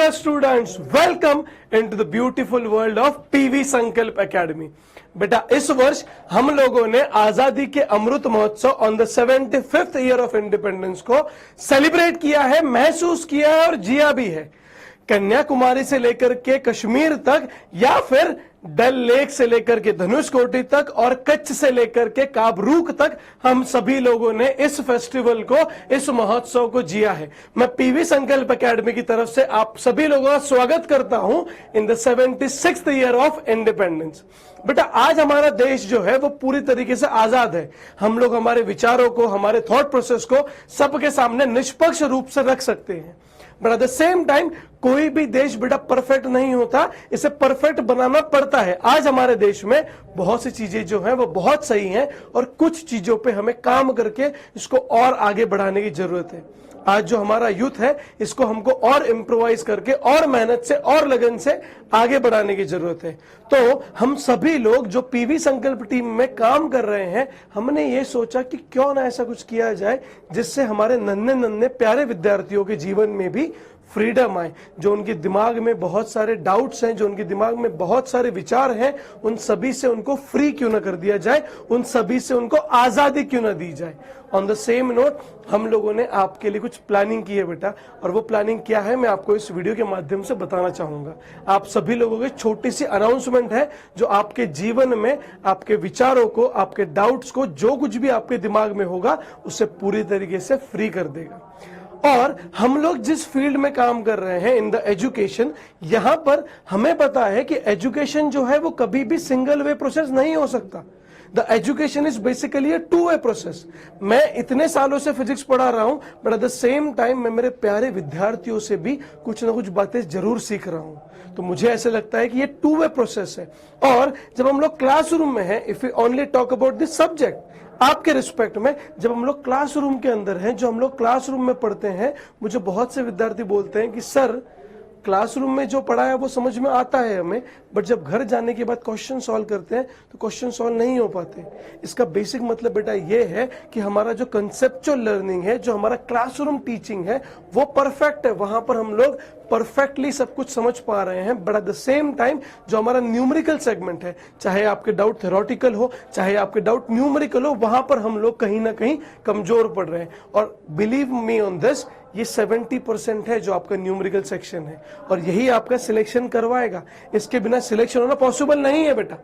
Dear students, welcome into the beautiful world of PV संकल्प academy. बेटा इस वर्ष हम लोगों ने आजादी के Amrit Mahotsav on the 75th year of independence को सेलिब्रेट किया है, महसूस किया है और जिया भी है। कन्याकुमारी से लेकर के कश्मीर तक या फिर डल लेक से लेकर के धनुषकोटी तक और कच्छ से लेकर के काबरूक तक हम सभी लोगों ने इस फेस्टिवल को, इस महोत्सव को जिया है। मैं पीवी संकल्प एकेडमी की तरफ से आप सभी लोगों का स्वागत करता हूं in the 76th year of independence. बेटा आज हमारा देश जो है वो पूरी तरीके से आजाद है। हम लोग हमारे विचारों को, हमारे थॉट प्रोसेस को सबके सामने निष्पक्ष रूप से रख सकते हैं। But at the same time कोई भी देश बेटा परफेक्ट नहीं होता, इसे परफेक्ट बनाना पड़ता है। आज हमारे देश में बहुत सी चीजें जो हैं वो बहुत सही हैं और कुछ चीजों पे हमें काम करके इसको और आगे बढ़ाने की जरूरत है। आज जो हमारा यूथ है इसको हमको और इम्प्रोवाइज करके और मेहनत से और लगन से आगे बढ़ाने की जरूरत है। तो हम सभी लोग जो पीवी संकल्प टीम में काम कर रहे हैं, हमने ये सोचा कि क्यों ना ऐसा कुछ किया जाए जिससे हमारे नन्हे नन्हे प्यारे विद्यार्थियों के जीवन में भी फ्रीडम आए। जो उनके दिमाग में बहुत सारे डाउट्स हैं, जो उनके दिमाग में बहुत सारे विचार हैं, उन सभी से उनको फ्री क्यों ना कर दिया जाए, उन सभी से उनको आजादी क्यों ना दी जाए। ऑन द सेम नोट हम लोगों ने आपके लिए कुछ प्लानिंग की है बेटा, और वो प्लानिंग क्या है मैं आपको इस वीडियो के माध्यम से बताना चाहूंगा। आप सभी लोगों की छोटी सी अनाउंसमेंट है जो आपके जीवन में आपके विचारों को, आपके डाउट्स को, जो कुछ भी आपके दिमाग में होगा उसे पूरी तरीके से फ्री कर देगा। और हम लोग जिस फील्ड में काम कर रहे हैं इन द एजुकेशन, यहां पर हमें पता है कि एजुकेशन जो है वो कभी भी सिंगल वे प्रोसेस नहीं हो सकता। The education is basically a two way process. मैं इतने सालों से फिजिक्स पढ़ा रहा हूं, but at the same time मैं मेरे प्यारे विद्यार्थियों से भी कुछ ना कुछ बातें जरूर सीख रहा हूं। तो मुझे ऐसे लगता है कि ये टू वे प्रोसेस है। और जब हम लोग क्लासरूम में हैं, if you only talk about this subject, आपके रिस्पेक्ट में जब हम लोग क्लासरूम के अंदर हैं, जो हम लोग क्लासरूम में पढ़ते हैं, मुझे बहुत से विद्यार्थी बोलते हैं कि सर क्लासरूम में जो पढ़ा है वो समझ में आता है हमें, बट जब घर जाने के बाद क्वेश्चन सॉल्व करते हैं तो क्वेश्चन सॉल्व नहीं हो पाते। इसका बेसिक मतलब बेटा ये है कि हमारा जो कंसेप्चुअल लर्निंग है, जो हमारा क्लासरूम टीचिंग है वो परफेक्ट है। वहां पर हम लोग परफेक्टली सब कुछ समझ पा रहे हैं। But at the same time जो हमारा न्यूमेरिकल सेगमेंट है, चाहे आपके डाउट थ्योरेटिकल हो, चाहे आपके डाउट न्यूमेरिकल हो, वहां पर हम लोग कहीं ना कहीं कमजोर पड़ रहे हैं। और बिलीव मी ऑन दिस, ये 70% है जो आपका न्यूमेरिकल सेक्शन है, और यही आपका सिलेक्शन करवाएगा। इसके बिना सिलेक्शन होना पॉसिबल नहीं है बेटा,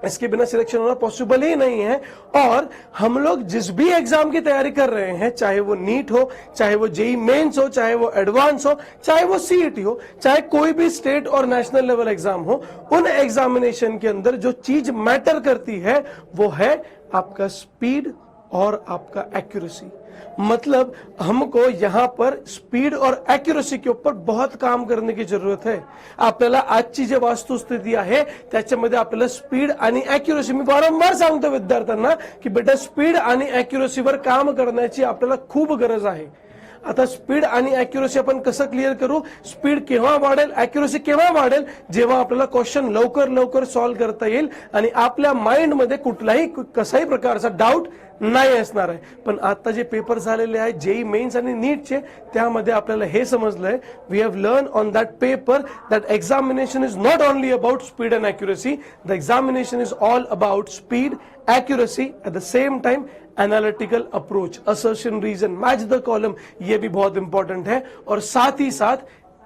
इसके बिना सिलेक्शन होना पॉसिबल ही नहीं है। और हम लोग जिस भी एग्जाम की तैयारी कर रहे हैं, चाहे वो नीट हो, चाहे वो जेई मेंस हो, चाहे वो एडवांस हो, चाहे वो सीईटी हो, चाहे कोई भी स्टेट और नेशनल लेवल एग्जाम हो, उन एग्जामिनेशन के अंदर जो चीज मैटर करती है वो है आपका स्पीड और आपका एक्यूरेसी। मतलब हमको यहां पर स्पीड और एक्युरेसी के ऊपर बहुत काम करने की जरूरत आहे। आपल्याला आजची जे वास्तुस्थिती आहे त्याच्यामध्ये आपल्याला स्पीड आणि एक्युरेसी, मी वारंवार सांगतो विद्यार्थ्यांना की बेटा स्पीड आणि एक्युरेसीवर काम करण्याची आपल्याला खूप गरज आहे। आता स्पीड आणि एक्युरेसी आपण कसं क्लिअर करू, स्पीड केव्हा वाढेल, एक्युरेसी केव्हा वाढेल, जेव्हा आपल्याला क्वेश्चन लवकर लवकर सॉल्व करता येईल आणि आपल्या माइंड मध्ये कुठलाही कसाही प्रकारचा डाऊट नाही असणार आहे। पण आता जे पेपर झालेले आहेत जेई मेन्स आणि नीटचे, त्यामध्ये आपल्याला हे समजलंय, we have learn on that paper that examination is not only about speed and accuracy, the examination is all about speed, accuracy, at the same time analytical approach, assertion, reason, match the column, ये भी बहुत important है। और साथ ही साथ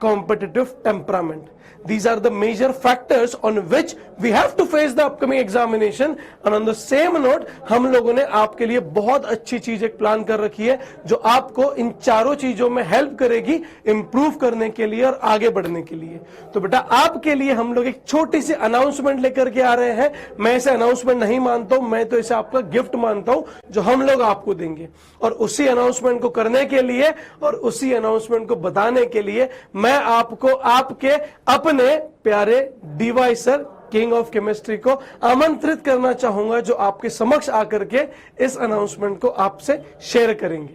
competitive temperament, these are the major factors on which we have to face the upcoming examination। and on the same note हम लोगों ने आपके लिए बहुत अच्छी चीज एक प्लान कर रखी है जो आपको इन चारों चीजों में हेल्प करेगी इंप्रूव करने के लिए और आगे बढ़ने के लिए। तो बेटा आपके लिए हम लोग एक छोटी सी अनाउंसमेंट लेकर के आ रहे हैं। मैं इसे अनाउंसमेंट नहीं मानता हूं, मैं तो इसे आपका गिफ्ट मानता हूं जो हम लोग आपको देंगे। और उसी अनाउंसमेंट को करने के लिए और उसी अनाउंसमेंट को बताने के लिए मैं आपको आपके अपने प्यारे DY sir, king of chemistry को आमंत्रित करना चाहूंगा, जो आपके समक्ष आकर के इस अनाउंसमेंट को आपसे शेयर करेंगे।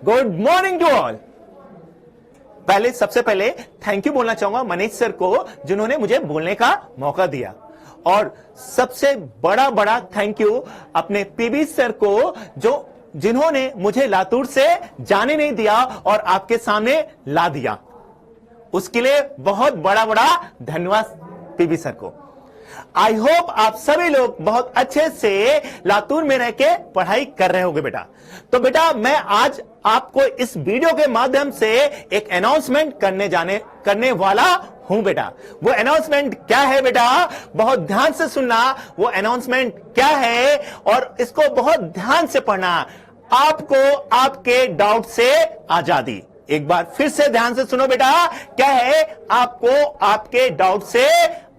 Good morning to all. सबसे पहले थैंक यू बोलना चाहूंगा मनीष सर को जिन्होंने मुझे बोलने का मौका दिया, और सबसे बड़ा थैंक यू अपने पीबी सर को जिन्होंने मुझे लातूर से जाने नहीं दिया और आपके सामने ला दिया। उसके लिए बहुत बड़ा बड़ा धन्यवाद पीबी सर को। आई होप आप सभी लोग बहुत अच्छे से लातूर में रह के पढ़ाई कर रहे होंगे बेटा। तो बेटा मैं आज आपको इस वीडियो के माध्यम से एक अनाउंसमेंट करने वाला हूं बेटा। वो अनाउंसमेंट क्या है बेटा, बहुत ध्यान से सुनना। वो अनाउंसमेंट क्या है और इसको बहुत ध्यान से पढ़ना। आपको आपके डाउट से आजादी। एक बार फिर से ध्यान से सुनो बेटा, क्या है, आपको आपके डाउट से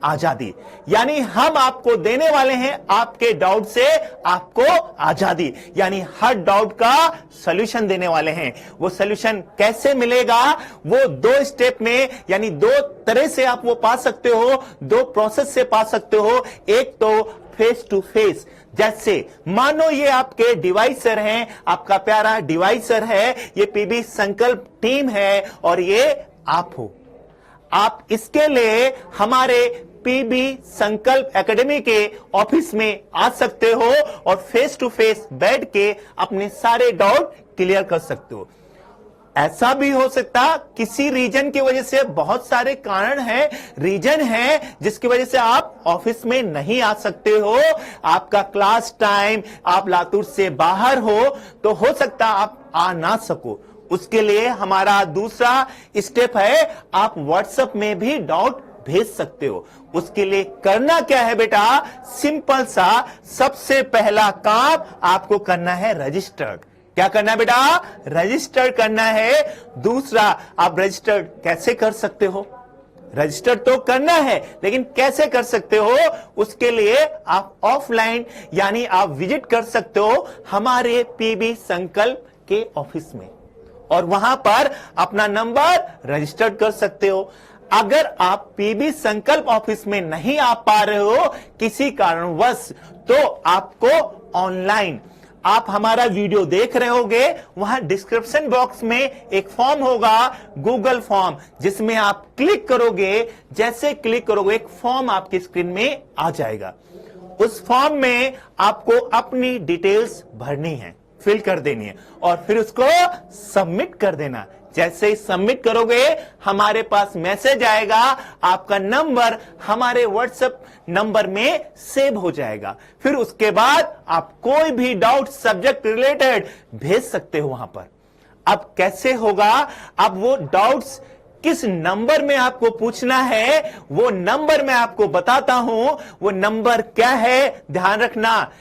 आजादी। यानी हम आपको देने वाले हैं आपके डाउट से आपको आजादी, यानी हर डाउट का सॉल्यूशन देने वाले हैं। वो सॉल्यूशन कैसे मिलेगा, वो 2 स्टेप में, यानी 2 तरह से आप वो पा सकते हो, 2 प्रोसेस से पा सकते हो। एक तो फेस टू फेस, जैसे मानो ये आपके डिवाइसर हैं, आपका प्यारा डिवाइसर है, ये पीबी संकल्प टीम है और ये आप हो। आप इसके लिए हमारे पीबी संकल्प एकेडमी के ऑफिस में आ सकते हो और फेस टू फेस बैठ के अपने सारे डाउट क्लियर कर सकते हो। ऐसा भी हो सकता किसी रीजन की वजह से, बहुत सारे कारण हैं, रीजन है जिसकी वजह से आप ऑफिस में नहीं आ सकते हो, आपका क्लास टाइम, आप लातूर से बाहर हो, तो हो सकता आप आ ना सको। उसके लिए हमारा दूसरा स्टेप है, आप व्हाट्सएप में भी डाउट भेज सकते हो। उसके लिए करना क्या है बेटा, सिंपल सा, सबसे पहला काम आपको करना है रजिस्टर्ड। क्या करना है बेटा, रजिस्टर करना है। दूसरा, आप रजिस्टर कैसे कर सकते हो, रजिस्टर तो करना है लेकिन कैसे कर सकते हो, उसके लिए आप ऑफलाइन यानी आप विजिट कर सकते हो हमारे पीबी संकल्प के ऑफिस में और वहां पर अपना नंबर रजिस्टर कर सकते हो। अगर आप पीबी संकल्प ऑफिस में नहीं आ पा रहे हो किसी कारणवश, तो आपको ऑनलाइन, आप हमारा वीडियो देख रहे होगे, वहां डिस्क्रिप्शन बॉक्स में एक फॉर्म होगा, गूगल फॉर्म, जिसमें आप क्लिक करोगे, जैसे क्लिक करोगे एक फॉर्म आपकी स्क्रीन में आ जाएगा। उस फॉर्म में आपको अपनी डिटेल्स भरनी है, फिल कर देनी है और फिर उसको सबमिट कर देना। जैसे ही सबमिट करोगे हमारे पास मैसेज आएगा, आपका नंबर हमारे व्हाट्सएप नंबर में सेव हो जाएगा। फिर उसके बाद आप कोई भी डाउट सब्जेक्ट रिलेटेड भेज सकते हो वहां पर। अब कैसे होगा, अब वो डाउट्स किस नंबर में आपको पूछना है, वो नंबर मैं आपको बताता हूं। वो नंबर क्या है, ध्यान रखना।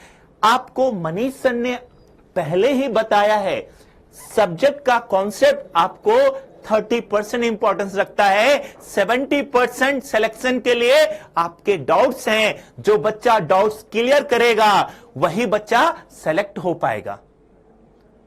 आपको मनीष सर ने पहले ही बताया है, सब्जेक्ट का कॉन्सेप्ट आपको 30% इंपॉर्टेंस रखता है, 70% सिलेक्शन के लिए आपके डाउट्स हैं। जो बच्चा डाउट्स क्लियर करेगा वही बच्चा सेलेक्ट हो पाएगा।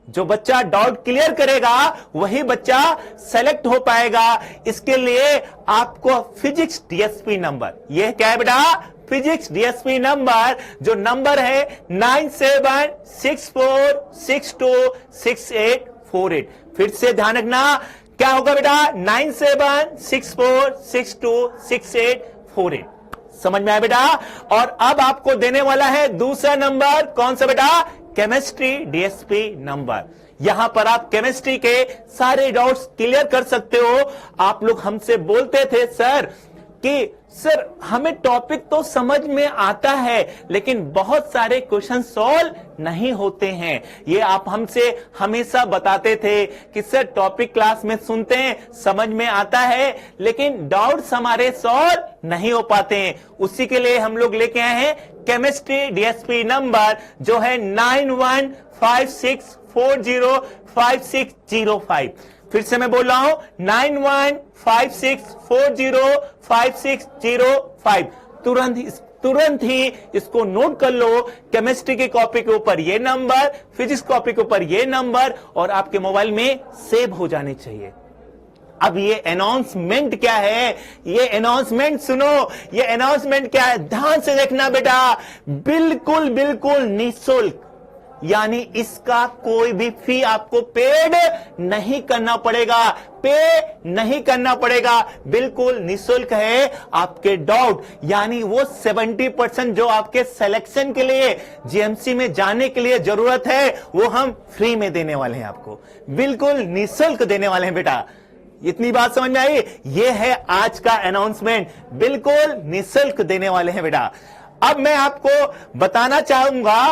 जो बच्चा डाउट क्लियर करेगा वही बच्चा सेलेक्ट हो पाएगा। इसके लिए आपको फिजिक्स डीएसपी नंबर, यह क्या है बेटा, फिजिक्स डीएसपी नंबर, जो नंबर है 9764626848। फिर से ध्यान रखना, क्या होगा बेटा, 9764626848। समझ में आया बेटा। और अब आपको देने वाला है दूसरा नंबर, कौन सा बेटा, केमिस्ट्री डीएसपी नंबर। यहां पर आप केमिस्ट्री के सारे डाउट्स क्लियर कर सकते हो। आप लोग हमसे बोलते थे सर कि सर हमें टॉपिक तो समझ में आता है लेकिन बहुत सारे क्वेश्चन सॉल्व नहीं होते हैं। ये आप हमसे हमेशा बताते थे कि सर टॉपिक क्लास में सुनते हैं, समझ में आता है लेकिन डाउट्स हमारे सॉल्व नहीं हो पाते हैं। उसी के लिए हम लोग लेके आए हैं केमिस्ट्री डीएसपी नंबर, जो है 9156405605। फिर से मैं बोल रहा हूं, 9156405605। तुरंत ही इसको नोट कर लो। केमिस्ट्री की कॉपी के ऊपर ये नंबर, फिजिक्स कॉपी के ऊपर ये नंबर, और आपके मोबाइल में सेव हो जाने चाहिए। अब ये अनाउंसमेंट क्या है, ये अनाउंसमेंट सुनो, ये अनाउंसमेंट क्या है, ध्यान से देखना बेटा। बिल्कुल बिल्कुल निःशुल्क, यानी इसका कोई भी फी आपको पेड नहीं करना पड़ेगा, पे नहीं करना पड़ेगा, बिल्कुल निःशुल्क है। आपके डाउट यानी वो 70% जो आपके सिलेक्शन के लिए, जीएमसी में जाने के लिए जरूरत है, वो हम फ्री में देने वाले हैं, आपको बिल्कुल निःशुल्क देने वाले हैं बेटा। इतनी बात समझ में आई? ये है आज का अनाउंसमेंट, बिल्कुल निःशुल्क देने वाले हैं बेटा। अब मैं आपको बताना चाहूंगा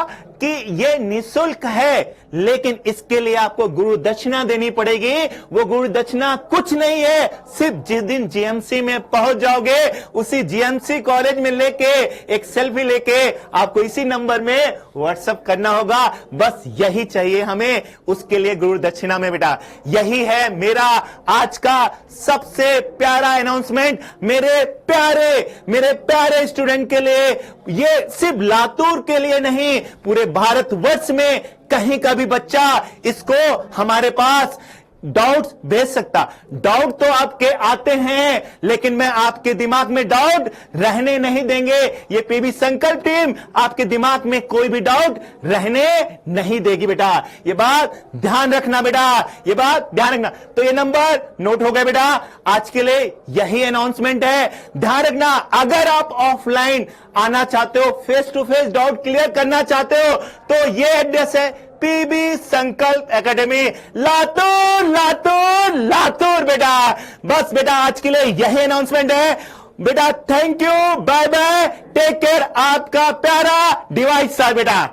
कि ये निःशुल्क है, लेकिन इसके लिए आपको गुरु दक्षिणा देनी पड़ेगी। वो गुरु दक्षिणा कुछ नहीं है, सिर्फ जिस दिन जीएमसी में पहुंच जाओगे, उसी जीएमसी कॉलेज में लेके एक सेल्फी लेके आपको इसी नंबर में व्हाट्सएप करना होगा। बस यही चाहिए हमें, उसके लिए गुरु दक्षिणा में बेटा। यही है मेरा आज का सबसे प्यारा अनाउंसमेंट मेरे प्यारे स्टूडेंट के लिए। ये सिर्फ लातूर के लिए नहीं, पूरे भारतवर्ष में कहीं का भी बच्चा इसको हमारे पास डाउट्स भेज सकता। डाउट तो आपके आते हैं, लेकिन मैं आपके दिमाग में डाउट रहने नहीं देंगे। ये पीवी संकल्प टीम आपके दिमाग में कोई भी डाउट रहने नहीं देगी बेटा। ये बात ध्यान रखना बेटा, ये बात ध्यान रखना। तो ये नंबर नोट हो गया बेटा। आज के लिए यही अनाउंसमेंट है, ध्यान रखना। अगर आप ऑफलाइन आना चाहते हो, face to face doubt clear करना चाहते हो, तो ये एड्रेस है पीबी संकल्प एकेडमी, लातूर लातूर लातूर बेटा। बस बेटा आज के लिए यही अनाउंसमेंट है बेटा। Thank you, bye bye, take care. आपका प्यारा डिवाइस सर बेटा।